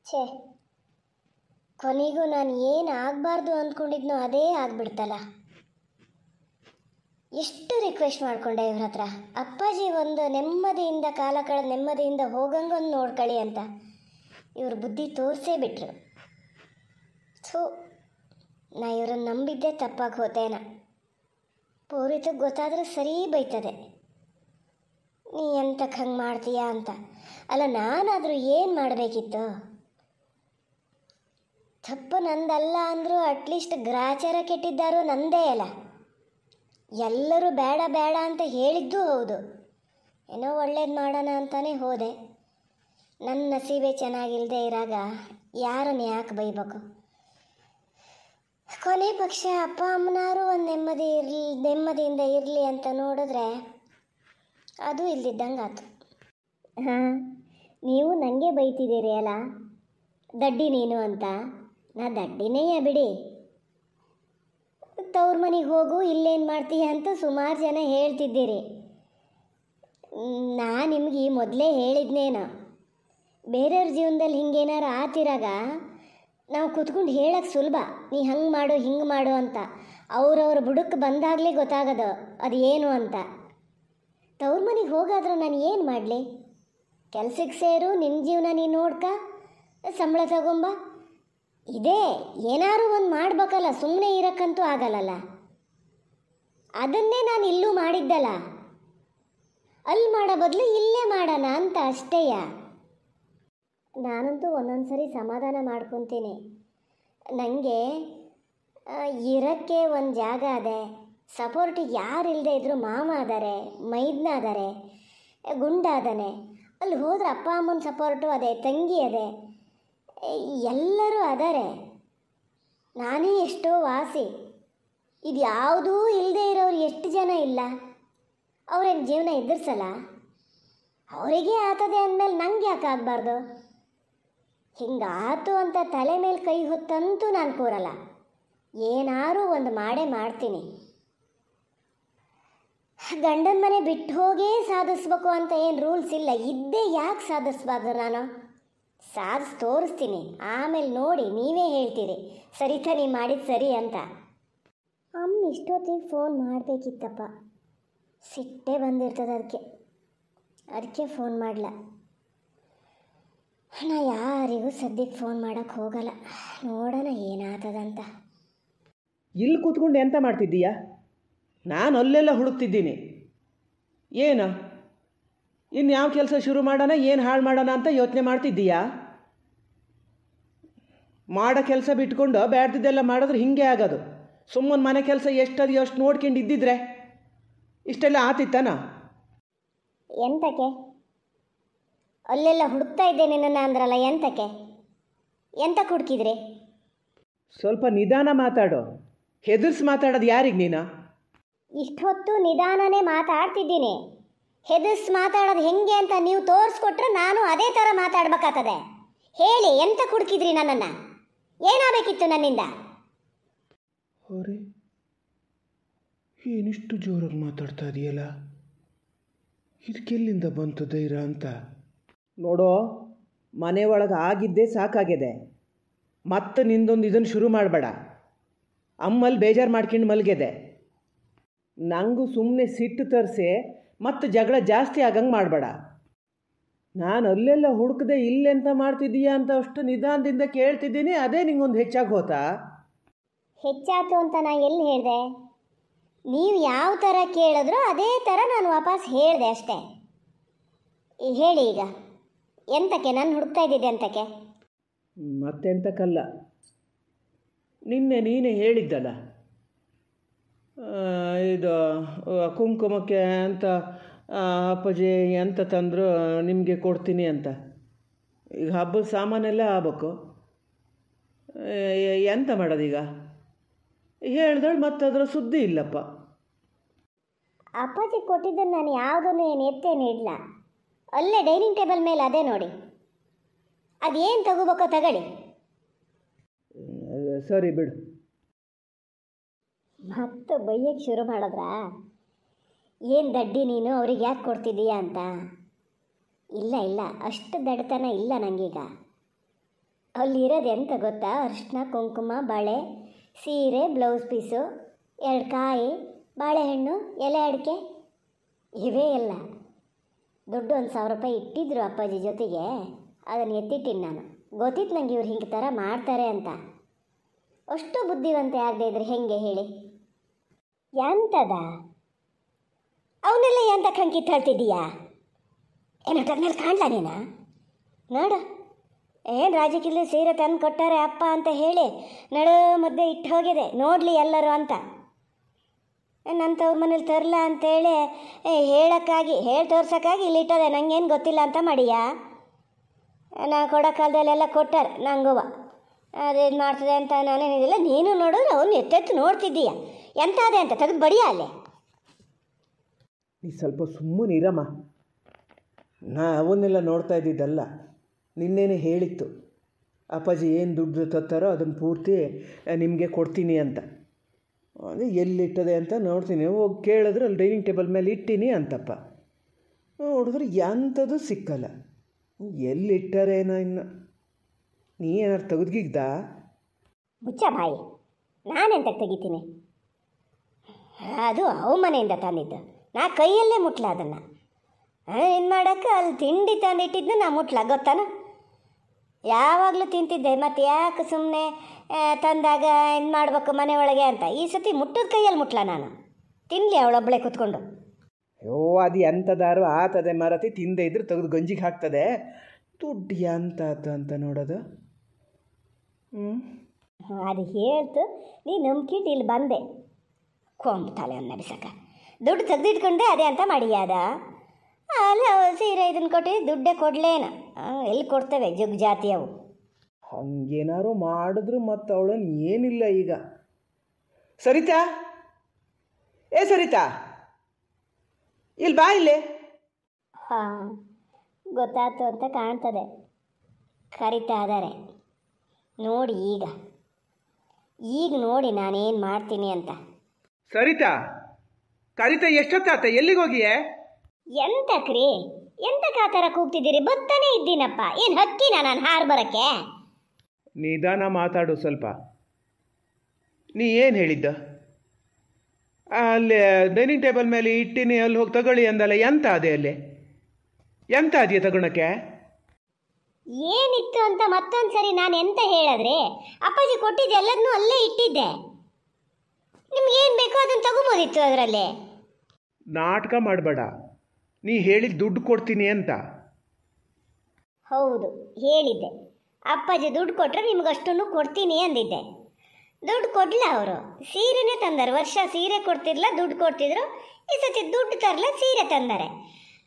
ಛೇ, ಕೊನೆಗೂ ನಾನು ಏನು ಆಗಬಾರ್ದು ಅಂದ್ಕೊಂಡಿದ್ನೋ ಅದೇ ಆಗ್ಬಿಡ್ತಲ್ಲ. ಎಷ್ಟು ರಿಕ್ವೆಸ್ಟ್ ಮಾಡಿಕೊಂಡೆ ಇವ್ರ ಹತ್ರ, ಅಪ್ಪಾಜಿ ಒಂದು ನೆಮ್ಮದಿಯಿಂದ ಕಾಲ ಕಳೆದು ನೆಮ್ಮದಿಯಿಂದ ಹೋಗಂಗೊಂದು ನೋಡ್ಕೊಳ್ಳಿ ಅಂತ. ಇವ್ರ ಬುದ್ಧಿ ತೋರಿಸೇ ಬಿಟ್ರು. ಥೂ, ನಾ ಇವ್ರನ್ನ ನಂಬಿದ್ದೆ ತಪ್ಪಾಗಿ ಹೋತೇನ. ಪೂರಿತಕ್ಕೆ ಗೊತ್ತಾದರೂ ಸರಿ ಬೈತದೆ, ನೀ ಎಂತಕ್ಕೆ ಹಂಗೆ ಮಾಡ್ತೀಯಾ ಅಂತ. ಅಲ್ಲ, ನಾನಾದರೂ ಏನು ಮಾಡಬೇಕಿತ್ತು? ತಪ್ಪು ನಂದಲ್ಲ ಅಂದರೂ ಅಟ್ಲೀಸ್ಟ್ ಗ್ರಾಚಾರ ಕೆಟ್ಟಿದ್ದಾರೋ ನಂದೇ ಅಲ್ಲ. ಎಲ್ಲರೂ ಬೇಡ ಬೇಡ ಅಂತ ಹೇಳಿದ್ದೂ ಹೌದು, ಏನೋ ಒಳ್ಳೇದು ಮಾಡೋಣ ಅಂತಾನೆ ಹೋದೆ. ನನ್ನ ನಸೀಬೆ ಚೆನ್ನಾಗಿಲ್ಲದೆ ಇರಾಗ ಯಾರನ್ನು ಯಾಕೆ ಬೈಬೇಕು? ಕೊನೆ ಪಕ್ಷ ಅಪ್ಪ ಅಮ್ಮನಾರು ಒಂದು ನೆಮ್ಮದಿಯಿಂದ ಇರಲಿ ಅಂತ ನೋಡಿದ್ರೆ ಅದು ಇಲ್ದಿದ್ದಂಗೆ ಆಯ್ತು. ಹಾಂ, ನೀವು ನನಗೆ ಬೈತಿದ್ದೀರಿ ಅಲ್ಲ, ದಡ್ಡಿ ನೀನು ಅಂತ. ನಾ ದಡ್ಡಿನೇಯ ಬಿಡಿ. ತವ್ರ ಮನೆಗೆ ಹೋಗು, ಇಲ್ಲೇನು ಮಾಡ್ತೀಯ ಅಂತ ಸುಮಾರು ಜನ ಹೇಳ್ತಿದ್ದೀರಿ. ನಾ ನಿಮ್ಗೆ ಮೊದಲೇ ಹೇಳಿದ್ನೇನೋ, ಬೇರೆಯವ್ರ ಜೀವನದಲ್ಲಿ ಹಿಂಗೇನಾರು ಆತಿರಾಗ ನಾವು ಕೂತ್ಕೊಂಡು ಹೇಳೋಕ್ಕೆ ಸುಲಭ, ನೀ ಹಂಗೆ ಮಾಡು ಹಿಂಗೆ ಮಾಡು ಅಂತ. ಅವ್ರವ್ರ ಬುಡಕ್ಕೆ ಬಂದಾಗಲೇ ಗೊತ್ತಾಗೋದು ಅದು ಏನು ಅಂತ. ತವ್ರ ಮನೆಗೆ ಹೋಗಾದ್ರೆ ನಾನು ಏನು ಮಾಡಲಿ? ಕೆಲ್ಸಕ್ಕೆ ಸೇರು, ನಿನ್ನ ಜೀವನ ನೀನು ನೋಡ್ಕ, ಸಂಬಳ ತಗೊಂಬ. ಇದೇ ಏನಾರು ಒಂದು ಮಾಡ್ಬೇಕಲ್ಲ, ಸುಮ್ಮನೆ ಇರೋಕ್ಕಂತೂ ಆಗಲ್ಲಲ್ಲ. ಅದನ್ನೇ ನಾನು ಇಲ್ಲೂ ಮಾಡಿದ್ದಲ್ಲ, ಅಲ್ಲಿ ಮಾಡೋ ಬದಲು ಇಲ್ಲೇ ಮಾಡೋಣ ಅಂತ ಅಷ್ಟೇಯ. ನಾನಂತೂ ಒಂದೊಂದು ಸರಿ ಸಮಾಧಾನ ಮಾಡ್ಕೊತೀನಿ. ನನಗೆ ಇರೋಕ್ಕೆ ಒಂದು ಜಾಗ ಅದೇ, ಸಪೋರ್ಟಿಗೆ ಯಾರು ಇಲ್ಲದೆ ಇದ್ದರೂ ಮಾಮ ಅದಾರೆ, ಮೈದ್ನ ಅದಾರೆ, ಗುಂಡ ಅದಾನೆ. ಅಲ್ಲಿ ಹೋದ್ರೆ ಅಪ್ಪ ಅಮ್ಮನ ಸಪೋರ್ಟು ಅದೇ, ತಂಗಿ ಅದೇ, ಎಲ್ಲರೂ ಅದಾರೆ. ನಾನೇ ಎಷ್ಟೋ ವಾಸಿ. ಇದು ಯಾವುದೂ ಇಲ್ಲದೆ ಇರೋರು ಎಷ್ಟು ಜನ ಇಲ್ಲ? ಅವ್ರೇನು ಜೀವನ ಎದುರಿಸಲ್ಲ? ಅವರಿಗೆ ಆತದೆ ಅಂದಮೇಲೆ ನಂಗೆ ಯಾಕೆ ಆಗಬಾರ್ದು? ಹಿಂಗಾತು ಅಂತ ತಲೆ ಮೇಲೆ ಕೈ ಹೊತ್ತಂತೂ ನಾನು ಕೂರಲ್ಲ. ಏನಾರು ಒಂದು ಮಾಡೇ ಮಾಡ್ತೀನಿ. ಗಂಡನ ಮನೆ ಬಿಟ್ಟು ಹೋಗೇ ಸಾಧಿಸ್ಬೇಕು ಅಂತ ಏನು ರೂಲ್ಸ್ ಇಲ್ಲ. ಇದ್ದೇ ಯಾಕೆ ಸಾಧಿಸ್ಬಾರ್ದು? ನಾನು ತೋರಿಸ್ತೀನಿ, ಆಮೇಲೆ ನೋಡಿ ನೀವೇ ಹೇಳ್ತೀರಿ ಸರಿತಾ ನೀ ಮಾಡಿದ್ದು ಸರಿ ಅಂತ. ಅಮ್ಮ ಇಷ್ಟೊತ್ತಿಗೆ ಫೋನ್ ಮಾಡಬೇಕಿತ್ತಪ್ಪ, ಸಿಟ್ಟೇ ಬಂದಿರ್ತದೆ. ಅದಕ್ಕೆ ಫೋನ್ ಮಾಡಲ. ನಾ ಯಾರಿಗೂ ಸದ್ಯಕ್ಕೆ ಫೋನ್ ಮಾಡೋಕ್ಕೆ ಹೋಗಲ್ಲ, ನೋಡೋಣ ಏನಾಗ್ತದಂತ. ಇಲ್ಲಿ ಕೂತ್ಕೊಂಡು ಎಂತ ಮಾಡ್ತಿದ್ದೀಯಾ? ನಾನು ಅಲ್ಲೆಲ್ಲ ಹುಡುಕ್ತಿದ್ದೀನಿ. ಏನು ಇನ್ನು ಯಾವ ಕೆಲಸ ಶುರು ಮಾಡೋಣ, ಏನು ಹಾಳು ಮಾಡೋಣ ಅಂತ ಯೋಚನೆ ಮಾಡ್ತಿದ್ದೀಯಾ? ಮಾಡೋ ಕೆಲಸ ಬಿಟ್ಕೊಂಡು ಬ್ಯಾಡ್ದಿದ್ದೆಲ್ಲ ಮಾಡಿದ್ರೆ ಹಿಂಗೆ ಆಗೋದು. ಸುಮ್ಮನೆ ಮನೆ ಕೆಲಸ ಎಷ್ಟದು ಅಷ್ಟು ನೋಡ್ಕೊಂಡು ಇದ್ದಿದ್ರೆ ಇಷ್ಟೆಲ್ಲ ಆತಿತ್ತಾನ? ಎಂತಕ್ಕೆ ಅಲ್ಲೆಲ್ಲ ಹುಡುಕ್ತಾ ಇದ್ದೆ ನಿನ್ನನ್ನು ಅಂದ್ರಲ್ಲ, ಎಂತಕ್ಕೆ ಹುಡುಕಿದ್ರಿ? ಸ್ವಲ್ಪ ನಿಧಾನ ಮಾತಾಡು. ಹೆದರ್ಸಿ ಮಾತಾಡೋದು ಯಾರಿಗೆ ನೀನು? ಇಷ್ಟೊತ್ತು ನಿಧಾನನೇ ಮಾತಾಡ್ತಿದ್ದೀನಿ. ಹೆದರ್ಸಿ ಮಾತಾಡೋದು ಹೆಂಗೆ ಅಂತ ನೀವು ತೋರಿಸ್ಕೊಟ್ರೆ ನಾನು ಅದೇ ಥರ ಮಾತಾಡ್ಬೇಕಾಗ್ತದೆ. ಹೇಳಿ, ಎಂತಕ್ಕೆ ಹುಡುಕಿದ್ರಿ ನನ್ನನ್ನು? ಏನಾಗಬೇಕಿತ್ತು ನನ್ನಿಂದ? ಅವರೇ, ಏನಿಷ್ಟು ಜೋರಾಗಿ ಮಾತಾಡ್ತಾ ಇದೆಯಲ್ಲ, ಇದಕ್ಕೆಲ್ಲಿಂದ ಬಂತು ಧೈರ್ಯ ಅಂತ? ನೋಡೋ, ಮನೆ ಒಳಗೆ ಆಗಿದ್ದೇ ಸಾಕಾಗಿದೆ. ಮತ್ತೆ ನಿಂದೊಂದು ಇದನ್ನು ಶುರು ಮಾಡಬೇಡ. ಅಮ್ಮಲ್ಲಿ ಬೇಜಾರು ಮಾಡ್ಕೊಂಡು ಮಲಗಿದೆ. ನನಗೂ ಸುಮ್ಮನೆ ಸಿಟ್ಟು ತರಿಸಿ ಮತ್ತು ಜಗಳ ಜಾಸ್ತಿ ಆಗಂಗೆ ಮಾಡಬೇಡ. ನಾನು ಅಲ್ಲೆಲ್ಲ ಹುಡುಕದೆ ಇಲ್ಲೆಂತ ಮಾಡ್ತಿದ್ದೀಯಾ ಅಂತ ಅಷ್ಟು ನಿಧಾನದಿಂದ ಕೇಳ್ತಿದ್ದೀನಿ. ಅದೇ ನಿಂಗೊಂದು ಹೆಚ್ಚಾಗಿ ಹೋತಾ? ಹೆಚ್ಚಾತು ಅಂತ ನಾನು ಎಲ್ಲಿ ಹೇಳಿದೆ? ನೀವು ಯಾವ ಥರ ಕೇಳಿದ್ರೋ ಅದೇ ಥರ ನಾನು ವಾಪಸ್ ಹೇಳಿದೆ ಅಷ್ಟೇ. ಹೇಳಿ ಈಗ, ಎಂತಕ್ಕೆ ನಾನು ಹುಡುಕ್ತಾ ಇದ್ದಿದ್ದೆ? ಅಂತಕ್ಕೆ ಮತ್ತೆಂತಕ್ಕಲ್ಲ, ನಿನ್ನೆ ನೀನೇ ಹೇಳಿದ್ದಲ್ಲ, ಇದು ಕುಂಕುಮಕ್ಕೆ ಅಂತ ಅಪ್ಪಾಜಿ ಎಂತ ತಂದರು ನಿಮಗೆ ಕೊಡ್ತೀನಿ ಅಂತ. ಈಗ ಹಬ್ಬದ ಸಾಮಾನೆಲ್ಲ ಆಗ್ಬೇಕು, ಎಂತ ಮಾಡೋದೀಗ? ಹೇಳ್ದಳು ಮತ್ತದರ ಸುದ್ದಿ ಇಲ್ಲಪ್ಪ. ಅಪ್ಪಾಜಿ ಕೊಟ್ಟಿದ್ದನ್ನು ನಾನು ಯಾವುದನ್ನು ಏನು ಎತ್ತೇನು ಇಡಲ್ಲ. ಅಲ್ಲೇ ಡೈನಿಂಗ್ ಟೇಬಲ್ ಮೇಲೆ ಅದೇ ನೋಡಿ, ಅದೇನು ತಗೋಬೇಕೋ ತಗೊಳ್ಳಿ. ಸರಿ ಬಿಡು. ಮತ್ತು ಬೈಯಕ್ಕೆ ಶುರು ಮಾಡಿದ್ರಾ? ಏನು ದಡ್ಡಿ ನೀನು, ಅವ್ರಿಗೆ ಯಾಕೆ ಕೊಡ್ತಿದ್ದೀಯಾ ಅಂತ? ಇಲ್ಲ, ಅಷ್ಟು ದಡ್ಡತನ ಇಲ್ಲ ನನಗೀಗ. ಅಲ್ಲಿರೋದು ಎಂತ ಗೊತ್ತಾ? ಅರಿಶಿನ, ಕುಂಕುಮ, ಬಳೆ, ಸೀರೆ, ಬ್ಲೌಸ್ ಪೀಸು, 2 ಕಾಯಿ, ಬಾಳೆಹಣ್ಣು, ಎಲೆ ಅಡಿಕೆ, ಇವೇ ಎಲ್ಲ. ದುಡ್ಡು 1,000 ರೂಪಾಯಿ ಇಟ್ಟಿದ್ರು ಅಪ್ಪಾಜಿ ಜೊತೆಗೆ, ಅದನ್ನು ಎತ್ತಿಟ್ಟಿನಿ ನಾನು. ಗೊತ್ತಿತ್ತು ನನಗೆ ಇವ್ರು ಹಿಂಗೆ ಥರ ಮಾಡ್ತಾರೆ ಅಂತ. ಅಷ್ಟು ಬುದ್ಧಿವಂತೆ ಆಗದೆ ಇದ್ರೆ ಹೆಂಗೆ ಹೇಳಿ? ಎಂತದ ಅವನ್ನೆಲ್ಲ ಎಂತ ಕಂಕಿತ್ತು ಹೇಳ್ತಿದ್ದೀಯಾ? ಏನು ಮೇಲೆ ಕಾಣ್ಲ ನೀನ? ನೋಡು, ಏನು ರಾಜಕೀಯ ಸೀರೆ ತಂದು ಕೊಟ್ಟಾರೆ ಅಪ್ಪ ಅಂತ ಹೇಳಿ ನಡು ಮುದ್ದೆ ಇಟ್ಟು ಹೋಗಿದೆ, ನೋಡಲಿ ಎಲ್ಲರೂ ಅಂತ. ನಂತವ್ರ ಮನೇಲಿ ತರಲ ಅಂತೇಳಿ ಹೇಳೋಕ್ಕಾಗಿ ತೋರ್ಸೋಕ್ಕಾಗಿ ಇಲ್ಲಿ ಇಟ್ಟದೆ, ನಂಗೇನು ಗೊತ್ತಿಲ್ಲ ಅಂತ ಮಾಡಿಯಾ? ನಾ ಕೊಡೋ ಕಾಲದಲ್ಲೆಲ್ಲ ಕೊಟ್ಟಾರೆ ನಂಗುವ. ಅದೇನು ಮಾಡ್ತದೆ ಅಂತ ನಾನೇನಿದಿಲ್ಲ. ನೀನು ನೋಡಿದ್ರೆ ಅವನು ಎತ್ತೆತ್ತು ನೋಡ್ತಿದ್ದೀಯ, ಎಂತ ಅದೇ ಅಂತ ತೆಗೆದು ಬಡಿಯ ಅಲ್ಲೇ. ನೀ ಸ್ವಲ್ಪ ಸುಮ್ಮನಿರಮ್ಮ. ನಾ ಅವನ್ನೆಲ್ಲ ನೋಡ್ತಾ ಇದ್ದಿದ್ದಲ್ಲ, ನಿನ್ನೇನೆ ಹೇಳಿತ್ತು ಅಪ್ಪಾಜಿ ಏನು ದುಡ್ಡು ತತ್ತಾರೋ ಅದನ್ನು ಪೂರ್ತಿ ನಿಮಗೆ ಕೊಡ್ತೀನಿ ಅಂತ. ಅದೇ ಎಲ್ಲಿಟ್ಟದೆ ಅಂತ ನೋಡ್ತೀನಿ, ಹೋಗಿ ಕೇಳಿದ್ರೆ ಅಲ್ಲಿ ಡೈನಿಂಗ್ ಟೇಬಲ್ ಮೇಲೆ ಇಟ್ಟೀನಿ ಅಂತಪ್ಪ. ನೋಡಿದ್ರೆ ಎಂಥದ್ದು ಸಿಕ್ಕಲ್ಲ. ಎಲ್ಲಿಟ್ಟಾರೇನೋ ಇನ್ನು. ನೀ ಏನಾರು ತೆಗೆದ್ಗಿಗ್ದ? ಮುಚ್ಚ ಬಾಯಿ, ನಾನೆಂತ ತೆಗಿತೀನಿ? ಅದು ಅವು ಮನೆಯಿಂದ ತಂದಿದ್ದು, ನಾ ಕೈಯಲ್ಲೇ ಮುಟ್ಲ ಅದನ್ನು. ಏನು ಮಾಡೋಕ್ಕೆ ಅಲ್ಲಿ ತಿಂಡಿ ತಂದಿಟ್ಟಿದ್ದು ನಾ ಮುಟ್ಲ, ಗೊತ್ತಾನ? ಯಾವಾಗಲೂ ತಿಂತಿದ್ದೆ, ಮತ್ತು ಯಾಕೆ ಸುಮ್ಮನೆ ತಂದಾಗ ಏನು ಮಾಡಬೇಕು ಮನೆ ಒಳಗೆ ಅಂತ. ಈ ಸತಿ ಮುಟ್ಟದ ಕೈಯಲ್ಲಿ ಮುಟ್ಲ ನಾನು. ತಿನ್ನಲಿ ಅವಳೊಬ್ಬಳೆ ಕೂತ್ಕೊಂಡು. ಅಯ್ಯೋ, ಅದು ಎಂಥದಾರು ಆತದೆ ಮರತಿ, ತಿಂದೇ ಇದ್ರೆ ತೆಗೆದು ಗಂಜಿಗೆ ಹಾಕ್ತದೆ. ದುಡ್ಡು ಎಂತಾತು ಅಂತ ನೋಡೋದು. ಅದು ಹೇಳ್ತು, ನೀ ನಂಬ್ಕಿಟ್ಟು ಇಲ್ಲಿ ಬಂದೆ ಕೊಂಬು ತಲೆಯನ್ನು ನಬಿಸಕ. ದುಡ್ಡು ತೆಗೆದಿಟ್ಕೊಂಡೆ ಅದೇ ಅಂತ ಮಾಡಿಯಾದ. ಅಲ್ಲ ಸೀರೆ ಇದನ್ನು ಕೊಟ್ಟಿದ್ದು ದುಡ್ಡೇ ಕೊಡಲೇನ, ಎಲ್ಲಿ ಕೊಡ್ತೇವೆ ಜಗ್ ಜಾತಿ ಅವು. ಹಂಗೇನಾರು ಮಾಡಿದ್ರು ಮತ್ತು ಅವಳನ್ನು ಏನಿಲ್ಲ ಈಗ. ಸರಿತಾ, ಏ ಸರಿತಾ, ಇಲ್ಲಿ ಬಾ ಇಲ್ಲಿ. ಹಾಂ, ಗೊತ್ತಾಯ್ತು ಅಂತ ಕಾಣ್ತದೆ. ಕರಿತಾ ಇದ್ದಾರೆ ನೋಡಿ. ಈಗ ನೋಡಿ ನಾನೇನು ಮಾಡ್ತೀನಿ ಅಂತ. ಸರಿತಾ, ಕರಿತಾ ಎಷ್ಟೊತ್ತಾತ? ಎಲ್ಲಿಗೆ ಹೋಗಿಯೇ? ಎಂತಕ್ರಿ, ಎಂತಕ್ಕೆ ಆ ಥರ ಕೂಗ್ತಿದ್ದೀರಿ? ಬತ್ತಾನೇ ಇದ್ದೀನಪ್ಪ. ಏನು ಹಕ್ಕಿನ ನಾನು ಹಾರು ಬರೋಕ್ಕೆ? ನಿಧಾನ ಮಾತಾಡು ಸ್ವಲ್ಪ. ನೀ ಏನು ಹೇಳಿದ್ದ? ಅಲ್ಲಿ ಡೈನಿಂಗ್ ಟೇಬಲ್ ಮೇಲೆ ಇಟ್ಟಿನಿ, ಅಲ್ಲಿ ಹೋಗಿ ತಗೊಳ್ಳಿ ಅಂದಲ್ಲ. ಎಂತ ಅದೇ ಅಲ್ಲಿ? ಎಂತ ಅದೆಯಾ ತಗೊಳಕ್ಕೆ? ಏನಿತ್ತು ಅಂತ ಮತ್ತೊಂದು ಸರಿ ನಾನು ಎಂತ ಹೇಳಿದ್ರೆ, ಅಪ್ಪಾಜಿ ಕೊಟ್ಟಿದ್ದೆ ಎಲ್ಲದನ್ನೂ ಅಲ್ಲೇ ಇಟ್ಟಿದ್ದೆ. ನಿಮ್ಗೇನು ಬೇಕೋ ಅದನ್ನು ತಗೋಬೋದಿತ್ತು ಅದರಲ್ಲಿ. ನಾಟಕ ಮಾಡಬೇಡ. ನೀ ಹೇಳಿದ ದುಡ್ಡು ಕೊಡ್ತೀನಿ ಅಂತ. ಹೌದು ಹೇಳಿದ್ದೆ, ಅಪ್ಪಾಜಿ ದುಡ್ಡು ಕೊಟ್ಟರೆ ನಿಮಗಷ್ಟನ್ನು ಕೊಡ್ತೀನಿ ಅಂದಿದ್ದೆ. ದುಡ್ಡು ಕೊಡಲ ಅವರು. ಸೀರೆನೇ ತಂದರು. ವರ್ಷ ಸೀರೆ ಕೊಡ್ತಿರ್ಲ, ದುಡ್ಡು ಕೊಡ್ತಿದ್ರು. ಈ ಸತಿ ದುಡ್ಡು ತರಲ, ಸೀರೆ ತಂದರೆ.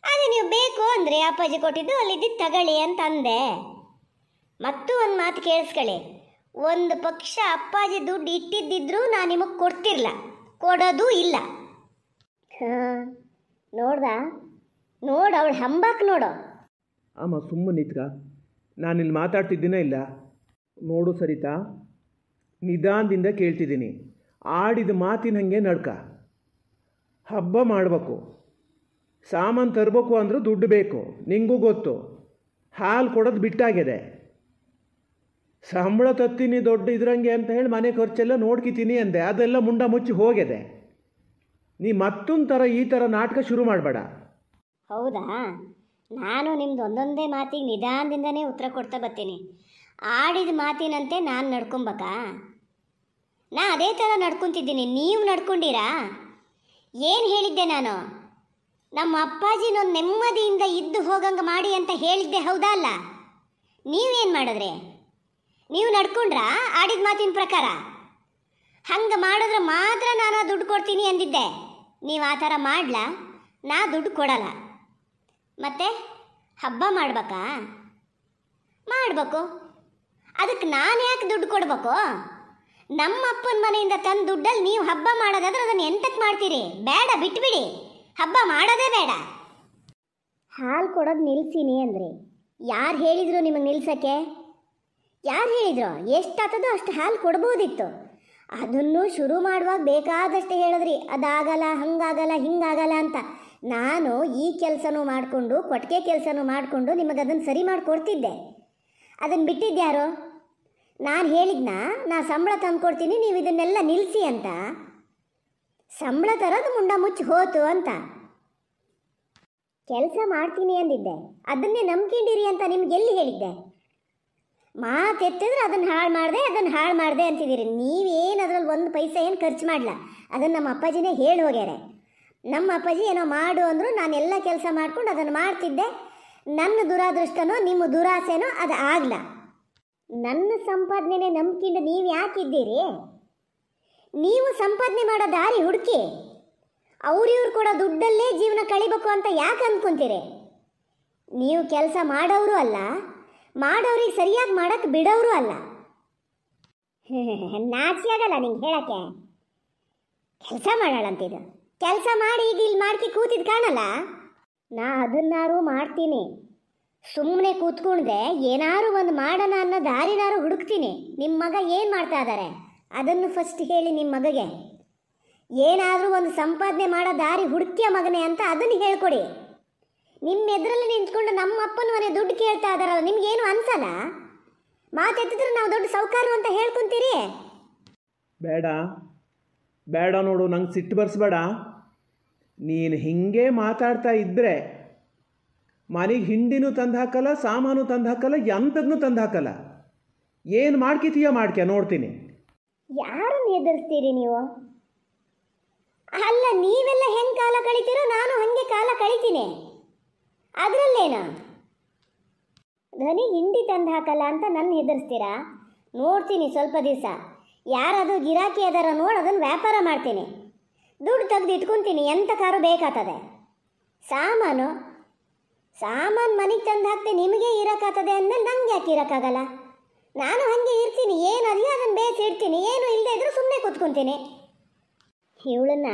ಅದೇ ನೀವು ಬೇಕು ಅಂದರೆ ಅಪ್ಪಾಜಿ ಕೊಟ್ಟಿದ್ದು ಅಲ್ಲಿದ್ದು ತಗೊಳ್ಳಿ ಅಂತ ಅಂದೆ. ಮತ್ತೂ ಒಂದು ಮಾತು ಕೇಳಿಸ್ಕೊಳ್ಳಿ, ಒಂದು ಪಕ್ಷ ಅಪ್ಪಾಜಿ ದುಡ್ಡು ಇಟ್ಟಿದ್ದಿದ್ರು ನಾನು ನಿಮಗೆ ಕೊಡ್ತಿರ್ಲ, ಕೊಡೋದು ಇಲ್ಲ. ಹಾಂ, ನೋಡ್ದ? ನೋಡು ಅವಳು ಹಂಬಾಕ್ ನೋಡು. ಅಮ್ಮ ಸುಮ್ಮನೆ ನಿತ್ಕ, ನಾನಿಲ್ಲಿ ಮಾತಾಡ್ತಿದ್ದೀನ ಇಲ್ಲ. ನೋಡು ಸರಿತಾ, ನಿಧಾನದಿಂದ ಕೇಳ್ತಿದ್ದೀನಿ. ಆಡಿದ ಮಾತಿನ ಹಾಗೆ ನಡ್ಕ. ಹಬ್ಬ ಮಾಡಬೇಕು, ಸಾಮಾನು ತರಬೇಕು ಅಂದರೂ ದುಡ್ಡು ಬೇಕು, ನಿಂಗೂ ಗೊತ್ತು. ಹಾಲು ಕೊಡೋದು ಬಿಟ್ಟಾಗಿದೆ. ಸಂಬಳ ತತ್ತೀನಿ ದೊಡ್ಡ ಇದ್ರಂಗೆ ಅಂತ ಹೇಳಿ ಮನೆ ಖರ್ಚೆಲ್ಲ ನೋಡ್ಕಿತೀನಿ ಅಂದೆ, ಅದೆಲ್ಲ ಮುಂಡ ಮುಚ್ಚಿ ಹೋಗಿದೆ. ನೀ ಮತ್ತೊಂದು ಥರ ಈ ಥರ ನಾಟಕ ಶುರು ಮಾಡಬೇಡ. ಹೌದಾ? ನಾನು ನಿಮ್ದು ಒಂದೊಂದೇ ಮಾತಿಗೆ ನಿಧಾನದಿಂದನೇ ಉತ್ತರ ಕೊಡ್ತಾ ಬರ್ತೀನಿ. ಆಡಿದ ಮಾತಿನಂತೆ ನಾನು ನಡ್ಕೊಬೇಕಾ? ನಾ ಅದೇ ಥರ ನಡ್ಕೊತಿದ್ದೀನಿ, ನೀವು ನಡ್ಕೊಂಡಿರಾ? ಏನು ಹೇಳಿದ್ದೆ ನಾನು? ನಮ್ಮ ಅಪ್ಪಾಜಿನೊಂದು ನೆಮ್ಮದಿಯಿಂದ ಇದ್ದು ಹೋಗಂಗೆ ಮಾಡಿ ಅಂತ ಹೇಳಿದ್ದೆ, ಹೌದಾ ಅಲ್ಲ? ನೀವೇನು ಮಾಡಿದ್ರೆ? ನೀವು ನಡ್ಕೊಂಡ್ರಾ ಆಡಿದ ಮಾತಿನ ಪ್ರಕಾರ? ಹಂಗೆ ಮಾಡಿದ್ರೆ ಮಾತ್ರ ನಾನು ದುಡ್ಡು ಕೊಡ್ತೀನಿ ಅಂದಿದ್ದೆ. ನೀವು ಆ ಥರ ಮಾಡ್ಲಾ? ನಾ ದುಡ್ಡು ಕೊಡಲ್ಲ. ಮತ್ತೆ ಹಬ್ಬ ಮಾಡ್ಬೇಕಾ? ಮಾಡಬೇಕು. ಅದಕ್ಕೆ ನಾನು ಯಾಕೆ ದುಡ್ಡು ಕೊಡಬೇಕು? ನಮ್ಮ ಅಪ್ಪನ ಮನೆಯಿಂದ ತಂದು ದುಡ್ಡಲ್ಲಿ ನೀವು ಹಬ್ಬ ಮಾಡೋದಾದ್ರೆ ಅದನ್ನು ಎಂತಕ್ಕೆ ಮಾಡ್ತೀರಿ? ಬೇಡ, ಬಿಟ್ಬಿಡಿ. ಹಬ್ಬ ಮಾಡೋದೇ ಬೇಡ. ಹಾಲು ಕೊಡೋದು ನಿಲ್ಸಿನಿ ಅಂದರೆ ಯಾರು ಹೇಳಿದರು ನಿಮಗೆ ನಿಲ್ಸೋಕ್ಕೆ? ಯಾರು ಹೇಳಿದ್ರು? ಎಷ್ಟಾಗ್ತದೋ ಅಷ್ಟು ಹಾಲು ಕೊಡ್ಬೋದಿತ್ತು. ಅದನ್ನು ಶುರು ಮಾಡುವಾಗ ಬೇಕಾದಷ್ಟು ಹೇಳಿದ್ರಿ, ಅದಾಗಲ್ಲ, ಹಂಗಾಗಲ್ಲ, ಹಿಂಗಾಗಲ್ಲ ಅಂತ. ನಾನು ಈ ಕೆಲಸನೂ ಮಾಡಿಕೊಂಡು, ಕೊಟ್ಟಿಗೆ ಕೆಲಸನೂ ಮಾಡಿಕೊಂಡು ನಿಮಗೆ ಅದನ್ನು ಸರಿ ಮಾಡಿಕೊಡ್ತಿದ್ದೆ. ಅದನ್ನು ಬಿಟ್ಟಿದ್ಯಾರು? ನಾನು ಹೇಳಿದ್ನ ನಾ ಸಂಬಳ ತಂದ್ಕೊಡ್ತೀನಿ, ನೀವು ಇದನ್ನೆಲ್ಲ ನಿಲ್ಲಿಸಿ ಅಂತ. ಸಂಬಳ ತರೋದು ಮುಂಡ ಮುಚ್ಚಿ ಹೋತು ಅಂತ. ಕೆಲಸ ಮಾಡ್ತೀನಿ ಅಂದಿದ್ದೆ, ಅದನ್ನೇ ನಂಬ್ಕೊಂಡಿರಿ ಅಂತ ನಿಮ್ಗೆಲ್ಲಿ ಹೇಳಿದ್ದೆ? ಮಾತೆತ್ತಿದ್ರೆ ಅದನ್ನು ಹಾಳು ಮಾಡಿದೆ ಅಂತಿದ್ದೀರಿ. ನೀವೇನು ಅದರಲ್ಲಿ ಒಂದು ಪೈಸೆ ಏನು ಖರ್ಚು ಮಾಡಲ್ಲ. ಅದನ್ನು ನಮ್ಮ ಅಪ್ಪಾಜಿನೇ ಹೇಳಿ ಹೋಗ್ಯಾರೆ. ನಮ್ಮ ಅಪ್ಪಾಜಿ ಏನೋ ಮಾಡು ಅಂದರು, ನಾನೆಲ್ಲ ಕೆಲಸ ಮಾಡ್ಕೊಂಡು ಅದನ್ನು ಮಾಡ್ತಿದ್ದೆ. ನನ್ನ ದುರಾದೃಷ್ಟನೋ ನಿಮ್ಮ ದುರಾಸೆನೋ ಅದು ಆಗಲ್ಲ. ನನ್ನ ಸಂಪಾದನೆ ನಂಬ್ಕೊಂಡು ನೀವು ಯಾಕಿದ್ದೀರಿ? ನೀವು ಸಂಪಾದನೆ ಮಾಡೋ ದಾರಿ ಹುಡುಕಿ. ಅವ್ರಿವ್ರು ಕೊಡೋ ದುಡ್ಡಲ್ಲೇ ಜೀವನ ಕಳಿಬೇಕು ಅಂತ ಯಾಕೆ ಅಂದ್ಕೊಂತೀರಿ? ನೀವು ಕೆಲಸ ಮಾಡೋರು ಅಲ್ಲ, ಮಾಡೋರಿಗೆ ಸರಿಯಾಗಿ ಮಾಡೋಕ್ಕೆ ಬಿಡೋರು ಅಲ್ಲ. ನಾಚಿ ಆಗಲ್ಲ ನಿಂಗೆ ಹೇಳಕ್ಕೆ. ಕೆಲಸ ಮಾಡೋಳಂತಿದ್ದು ಕೆಲಸ ಮಾಡಿ ಈಗ ಇಲ್ಲಿ ಮಾಡ್ಕಿ ಕೂತಿದ್ದು ಕಾಣಲ್ಲ. ನಾ ಅದನ್ನಾರು ಮಾಡ್ತೀನಿ. ಸುಮ್ಮನೆ ಕೂತ್ಕೊಂಡೆ ಏನಾರು ಒಂದು ಮಾಡೋಣ ಅನ್ನೋ ದಾರಿನಾರು ಹುಡುಕ್ತೀನಿ. ನಿಮ್ಮ ಮಗ ಏನು ಮಾಡ್ತಾ ಇದ್ದಾರೆ ಅದನ್ನು ಫಸ್ಟ್ ಹೇಳಿ. ನಿಮ್ಮ ಮಗಗೆ ಏನಾದರೂ ಒಂದು ಸಂಪಾದನೆ ಮಾಡೋ ದಾರಿ ಹುಡುಕಿಯ ಮಗನೇ ಅಂತ ಅದನ್ನು ಹೇಳ್ಕೊಡಿ. ನಿಮ್ಮ ಎದುರಲ್ಲಿ ನಿಂತ್ಕೊಂಡು ನಮ್ಮ ಅಪ್ಪನ ಮನೆ ದುಡ್ಡು ಕೇಳ್ತಾ ಇದ್ದಾರಲ್ಲ, ನಿಮ್ಗೇನು ಅನ್ಸಲ್ಲ? ಮಾತೆತ್ತಿದ್ರೆ ನಾವು ದೊಡ್ಡ ಸೌಕಾರರು ಅಂತ ಹೇಳ್ಕೊಂತೀರಿ. ಬೇಡ ಬೇಡ ನೋಡು, ನಂಗೆ ಸಿಟ್ಟು ಬರ್ಸ್ಬೇಡ. ನೀನು ಹಿಂಗೆ ಮಾತಾಡ್ತಾ ಇದ್ದರೆ ಮನೆಗೆ ಹಿಂಡಿನೂ ತಂದು ಹಾಕಲ್ಲ, ಸಾಮಾನು ತಂದು ಹಾಕಲ್ಲ, ಎಂಥದನ್ನೂ ತಂದು ಹಾಕಲ್ಲ. ಏನು ಮಾಡ್ಕಿತೀಯ ಮಾಡ್ಕ್ಯ ನೋಡ್ತೀನಿ. ಯಾರನ್ನು ಎದುರಿಸ್ತೀರಿ ನೀವು? ಅಲ್ಲ, ನೀವೆಲ್ಲ ಹೆಂಗೆ ಕಾಲ ಕಳಿತೀರೋ ನಾನು ಹಾಗೆ ಕಾಲ ಕಳಿತೀನಿ. ಅದರಲ್ಲೇನು ಧ್ವನಿ ಹಿಂಡಿ ತಂದು ಹಾಕಲ್ಲ ಅಂತ ನನ್ನ ಹೆದರಿಸ್ತೀರಾ? ನೋಡ್ತೀನಿ ಸ್ವಲ್ಪ ದಿವಸ. ಯಾರಾದರೂ ಗಿರಾಕಿ ಅದಾರ ನೋಡಿ ಅದನ್ನು ವ್ಯಾಪಾರ ಮಾಡ್ತೀನಿ, ದುಡ್ಡು ತೆಗೆದು ಇಟ್ಕೊತೀನಿ. ಎಂಥ ಕಾರು ಬೇಕಾಗ್ತದೆ. ಸಾಮಾನು ಮನೆಗೆ ತಂದು ಹಾಕ್ತೆ, ನಿಮಗೆ ಇರೋಕ್ಕಾಗ್ತದೆ ಅಂದಮೇಲೆ ನಂಗೆ ಯಾಕೆ ಇರೋಕ್ಕಾಗಲ್ಲ? ನಾನು ಹಾಗೆ ಇರ್ತೀನಿ. ಏನದೆಯೋ ಅದನ್ನು ಬೇಯಿಸಿ ಇಡ್ತೀನಿ, ಏನು ಇಲ್ಲದೆ ಇದ್ರೂ ಸುಮ್ಮನೆ ಕೂತ್ಕೊತೀನಿ. ಇವಳನ್ನ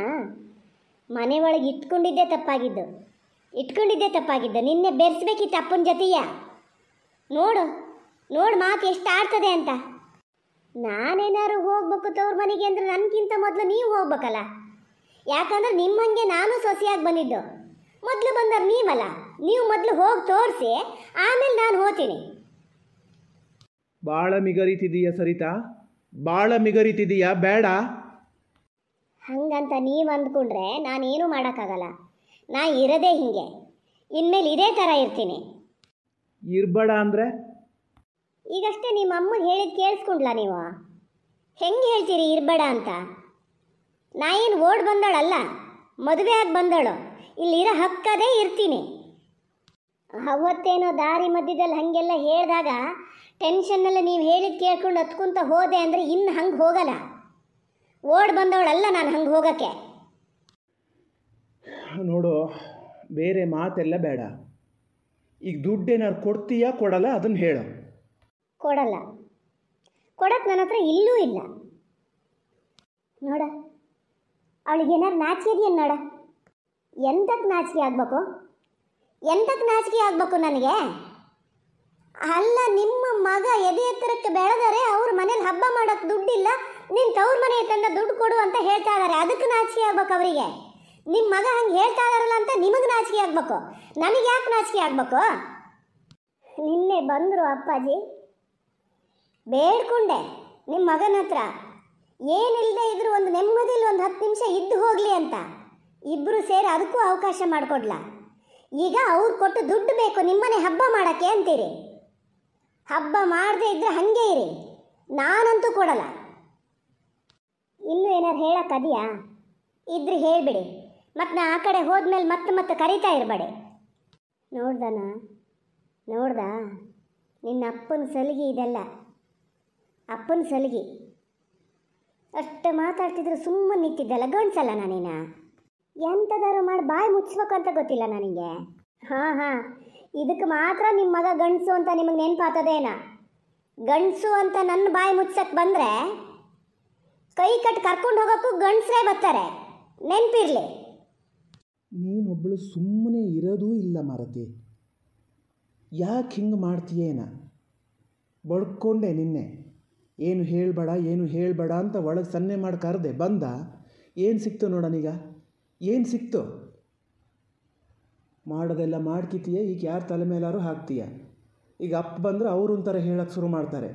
ಮನೆ ಒಳಗೆ ಇಟ್ಕೊಂಡಿದ್ದೇ ತಪ್ಪಾಗಿದ್ದು. ನಿನ್ನೆ ಬೆರೆಸ್ಬೇಕಿತ್ತು ಅಪ್ಪನ ಜೊತೆಯ. ನೋಡು ಮಾತು ಎಷ್ಟು ಆಡ್ತದೆ ಅಂತ. ನಾನೇನಾದ್ರು ಹೋಗ್ಬೇಕು ತವ್ರ ಮನೆಗೆ ಅಂದರೆ ನನಗಿಂತ ಮೊದಲು ನೀವು ಹೋಗ್ಬೇಕಲ್ಲ. ಯಾಕಂದ್ರೆ ನಿಮ್ಮಂಗೆ ನಾನು ಸೊಸೆಯಾಗಿ ಬಂದಿದ್ದು. ಮೊದಲು ಬಂದವ್ರು ನೀವಲ್ಲ. ನೀವು ಮೊದಲು ಹೋಗಿ ತೋರಿಸಿ ಆಮೇಲೆ ನಾನು ಹೋಗ್ತೀನಿ. ಭಾಳ ಮಿಗರಿತಿದೀಯ ಸರಿತಾ, ಭಾಳ ಮಿಗರಿತಿದೀಯ. ಬೇಡ ಹಂಗಂತ ನೀವು ಅಂದ್ಕೊಂಡ್ರೆ ನಾನೇನು ಮಾಡೋಕ್ಕಾಗಲ್ಲ. ನಾ ಇರೋದೇ ಹಿಂಗೆ, ಇನ್ಮೇಲೆ ಇದೇ ಥರ ಇರ್ತೀನಿ. ಇರ್ಬೇಡ ಅಂದರೆ ಈಗಷ್ಟೇ ನಿಮ್ಮ ಅಮ್ಮಗೆ ಹೇಳಿದ್ದು ಕೇಳಿಸ್ಕೊಂಡ್ಲಾ ನೀವು? ಹೆಂಗೆ ಹೇಳ್ತೀರಿ ಇರಬೇಡ ಅಂತ? ನಾ ಏನು ಓಡ್ ಬಂದಳಲ್ಲ, ಮದುವೆ ಆಗಿ ಬಂದಳು. ಇಲ್ಲಿರೋ ಹಕ್ಕದೇ ಇರ್ತೀನಿ. ಅವತ್ತೇನೋ ದಾರಿ ಮಧ್ಯದಲ್ಲಿ ಹಾಗೆಲ್ಲ ಹೇಳಿದಾಗ ಟೆನ್ಷನ್ನೆಲ್ಲ ನೀವು ಹೇಳಿದ್ದು ಕೇಳ್ಕೊಂಡು ಹತ್ಕೊಂತ ಹೋದೆ ಅಂದರೆ ಇನ್ನು ಹಂಗೆ ಹೋಗಲ್ಲ. ಓಡ್ ಬಂದವಳಲ್ಲ ನಾನು ಹಂಗೆ ಹೋಗೋಕ್ಕೆ. ನೋಡು, ಬೇರೆ ಮಾತೆಲ್ಲ ಬೇಡ. ಈಗ ದುಡ್ಡೇನಾರು ಕೊಡ್ತೀಯಾ ಕೊಡಲ್ಲ ಅದನ್ನು ಹೇಳು. ಕೊಡಲ್ಲ. ಕೊಡಕ್ಕೆ ನನ್ನ ಹತ್ರ ಇಲ್ಲೂ ಇಲ್ಲ. ನೋಡ, ಅವಳಿಗೇನಾರು ನಾಚಿಕೆ ಇದೆಯೇನು? ನೋಡ, ಎಂತಕ್ಕೆ ನಾಚಿಕೆ ಆಗಬೇಕು ನನಗೆ? ಅಲ್ಲ, ನಿಮ್ಮ ಮಗ ಎದೆ ಎತ್ತರಕ್ಕೆ ಬೆಳೆದರೆ ಅವ್ರ ಮನೇಲಿ ಹಬ್ಬ ಮಾಡೋಕ್ಕೆ ದುಡ್ಡಿಲ್ಲ, ನೀನು ತವ್ರ ಮನೆ ತಂದ ದುಡ್ಡು ಕೊಡು ಅಂತ ಹೇಳ್ತಾ ಇದ್ದಾರೆ. ಅದಕ್ಕೆ ನಾಚಿಕೆ ಆಗ್ಬೇಕು ಅವರಿಗೆ. ನಿಮ್ಮ ಮಗ ಹಂಗೆ ಹೇಳ್ತಾ ಇದಾರಲ್ಲ ಅಂತ ನಿಮಗೆ ನಾಚಿಕೆ ಆಗಬೇಕು. ನನಗೆ ಯಾಕೆ ನಾಚಿಕೆ ಆಗಬೇಕು? ನಿನ್ನೆ ಬಂದರು ಅಪ್ಪಾಜಿ, ಬೇಡ್ಕೊಂಡೆ ನಿಮ್ಮ ಮಗನ ಹತ್ರ ಏನಿಲ್ಲದೆ ಇದ್ರು ಒಂದು ನೆಮ್ಮದಿಲಿ ಒಂದು 10 ನಿಮಿಷ ಇದ್ದು ಹೋಗಲಿ ಅಂತ. ಇಬ್ಬರು ಸೇರಿ ಅದಕ್ಕೂ ಅವಕಾಶ ಮಾಡಿಕೊಡ್ಲ. ಈಗ ಅವ್ರು ಕೊಟ್ಟು ದುಡ್ಡು ಬೇಕು ನಿಮ್ಮನೆ ಹಬ್ಬ ಮಾಡೋಕ್ಕೆ ಅಂತೀರಿ. ಹಬ್ಬ ಮಾಡದೇ ಇದ್ದರೆ ಹಾಗೆ ಇರಿ, ನಾನಂತೂ ಕೊಡಲ್ಲ. ಇನ್ನೂ ಏನಾರು ಹೇಳೋಕ್ಕದೆಯಾ? ಇದ್ರೆ ಹೇಳಿಬಿಡಿ. ಮತ್ತು ನಾ ಆ ಕಡೆ ಹೋದ್ಮೇಲೆ ಮತ್ತೆ ಕರೀತಾ ಇರಬೇಡಿ. ನೋಡ್ದ ನಿನ್ನ ಅಪ್ಪನ ಸಲಿಗೆ ಇದೆಲ್ಲ. ಅಪ್ಪನ ಸಲಿಗೆ ಅಷ್ಟು ಮಾತಾಡ್ತಿದ್ರು ಸುಮ್ಮನೆ ನಿಂತಿದ್ದಲ್ಲ, ಗಂಡ್ಸಲ್ಲ ನಾನೇನ? ಎಂಥದಾರು ಮಾಡಿ ಬಾಯಿ ಮುಚ್ಚಬೇಕಂತ ಗೊತ್ತಿಲ್ಲ ನನಗೆ. ಹಾಂ, ಇದಕ್ಕೆ ಮಾತ್ರ ನಿಮ್ಮ ಮಗ ಗಂಡಸು ಅಂತ ನಿಮಗೆ ನೆನಪಾತದೇನ? ಗಂಡಸು ಅಂತ ನನ್ನ ಬಾಯಿ ಮುಚ್ಚಕ್ಕೆ ಬಂದರೆ ಕೈ ಕಟ್ಟು ಕರ್ಕೊಂಡು ಹೋಗೋಕ್ಕೂ ಗಂಡಸರೇ ಬರ್ತಾರೆ, ನೆನಪಿರಲಿ. ನೀನೊಬ್ಬಳು ಸುಮ್ಮನೆ ಇರೋದೂ ಇಲ್ಲ ಮಾರತಿ. ಯಾಕೆ ಹಿಂಗೆ ಮಾಡ್ತೀಯೇನ? ಬಡ್ಕೊಂಡೆ ನಿನ್ನೆ. ಏನು ಹೇಳಬೇಡ ಅಂತ ಒಳಗೆ ಸನ್ನೆ ಮಾಡಿ ಕರೆದೆ. ಬಂದ, ಏನು ಸಿಕ್ತು ನೋಡನೀಗ? ಏನು ಸಿಕ್ತು? ಮಾಡೋದೆಲ್ಲ ಮಾಡ್ಕಿತೀಯ. ಈಗ ಯಾರು ತಲೆ ಮೇಲಾರು ಹಾಕ್ತೀಯ. ಈಗ ಅಪ್ಪ ಬಂದರೆ ಅವರು ಒಂಥರ ಹೇಳೋಕ್ಕೆ ಶುರು ಮಾಡ್ತಾರೆ.